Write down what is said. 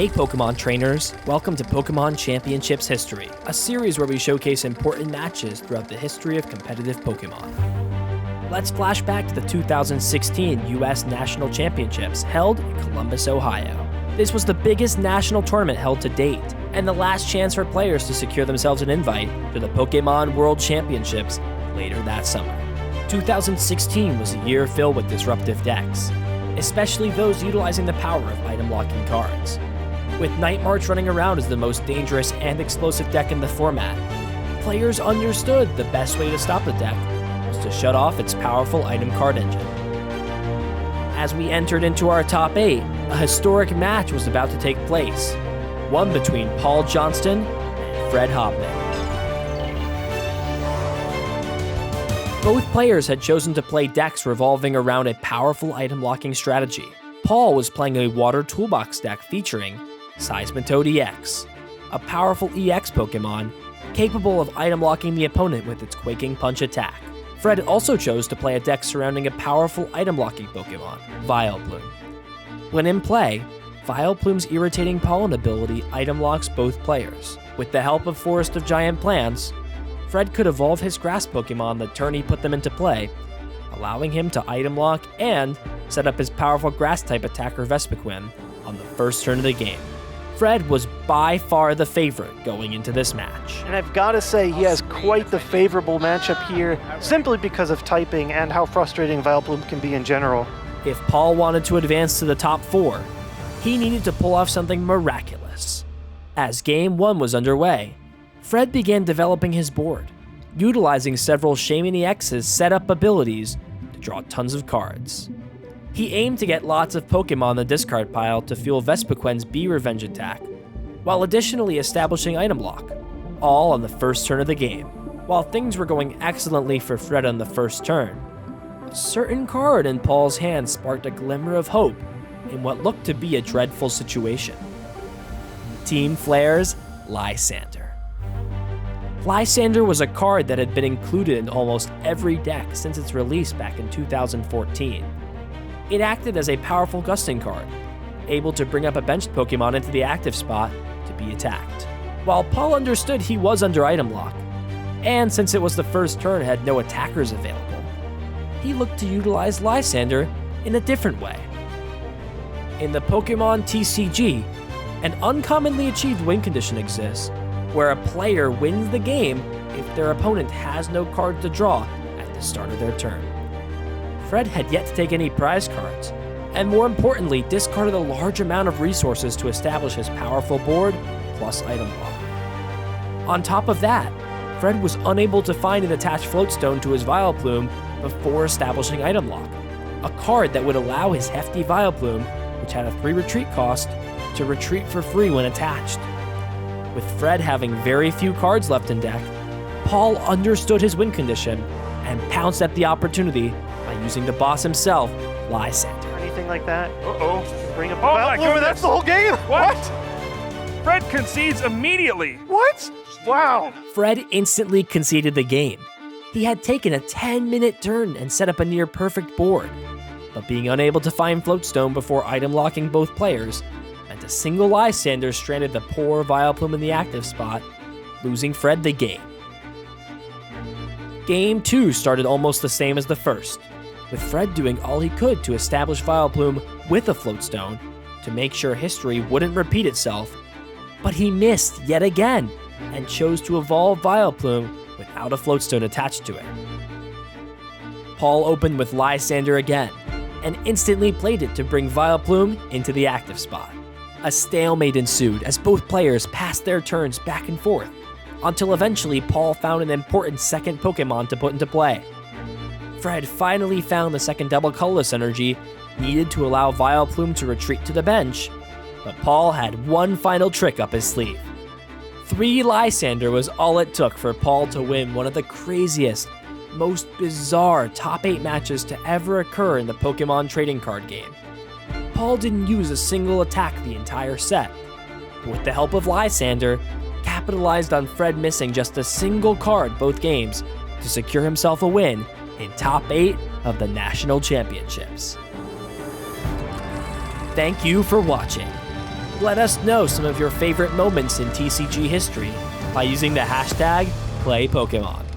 Hey Pokemon trainers, welcome to Pokemon Championships History, a series where we showcase important matches throughout the history of competitive Pokemon. Let's flash back to the 2016 US National Championships held in Columbus, Ohio. This was the biggest national tournament held to date, and the last chance for players to secure themselves an invite to the Pokemon World Championships later that summer. 2016 was a year filled with disruptive decks, especially those utilizing the power of item-locking cards. With Night March running around as the most dangerous and explosive deck in the format, players understood the best way to stop the deck was to shut off its powerful item card engine. As we entered into our top 8, a historic match was about to take place, one between Johnston and Fred Hoban. Both players had chosen to play decks revolving around a powerful item-locking strategy. Paul was playing a Water Toolbox deck featuring Seismitoad EX, a powerful EX Pokemon capable of item-locking the opponent with its Quaking Punch attack. Fred also chose to play a deck surrounding a powerful item-locking Pokemon, Vileplume. When in play, Vileplume's irritating pollen ability item-locks both players. With the help of Forest of Giant Plants, Fred could evolve his grass Pokemon the turn he put them into play, allowing him to item lock and set up his powerful grass-type attacker Vespiquen on the first turn of the game. Fred was by far the favorite going into this match. And I've got to say, he has quite the favorable matchup here, simply because of typing and how frustrating Vileplume can be in general. If Paul wanted to advance to the top 4, he needed to pull off something miraculous. As Game 1 was underway, Fred began developing his board, utilizing several Shaymin EX's setup abilities to draw tons of cards. He aimed to get lots of Pokemon in the discard pile to fuel Vespiquen's B-Revenge attack, while additionally establishing item lock, all on the first turn of the game. While things were going excellently for Fred on the first turn, a certain card in Paul's hand sparked a glimmer of hope in what looked to be a dreadful situation. Team Flare's Lysandre. Lysandre was a card that had been included in almost every deck since its release back in 2014. It acted as a powerful gusting card, able to bring up a benched Pokemon into the active spot to be attacked. While Paul understood he was under item lock, and since it was the first turn had no attackers available, he looked to utilize Lysandre in a different way. In the Pokemon TCG, an uncommonly achieved win condition exists, where a player wins the game if their opponent has no cards to draw at the start of their turn. Fred had yet to take any prize cards, and more importantly, discarded a large amount of resources to establish his powerful board plus item lock. On top of that, Fred was unable to find an attached Floatstone to his Vileplume before establishing item lock, a card that would allow his hefty Vileplume, which had a 3 retreat cost, to retreat for free when attached. With Fred having very few cards left in deck, Paul understood his win condition and pounced at the opportunity by using the boss himself, Lysandre. Anything like that? Uh-oh. Bring up Oh my Vileplume, and that's the whole game? What? Fred concedes immediately. What? Wow. Fred instantly conceded the game. He had taken a 10-minute turn and set up a near-perfect board, but being unable to find Floatstone before item locking both players meant a single Lysandre stranded the poor Vileplume in the active spot, losing Fred the game. Game 2 started almost the same as the first, with Fred doing all he could to establish Vileplume with a Floatstone to make sure history wouldn't repeat itself, but he missed yet again and chose to evolve Vileplume without a Floatstone attached to it. Paul opened with Lysandre again and instantly played it to bring Vileplume into the active spot. A stalemate ensued as both players passed their turns back and forth, until eventually Paul found an important second Pokemon to put into play. Fred finally found the second double colorless energy needed to allow Vileplume to retreat to the bench, but Paul had one final trick up his sleeve. 3 Lysandre was all it took for Paul to win one of the craziest, most bizarre top 8 matches to ever occur in the Pokemon trading card game. Paul didn't use a single attack the entire set, but with the help of Lysandre, capitalized on Fred missing just a single card both games to secure himself a win in top 8 of the National Championships. Thank you for watching. Let us know some of your favorite moments in TCG history by using the hashtag PlayPokemon.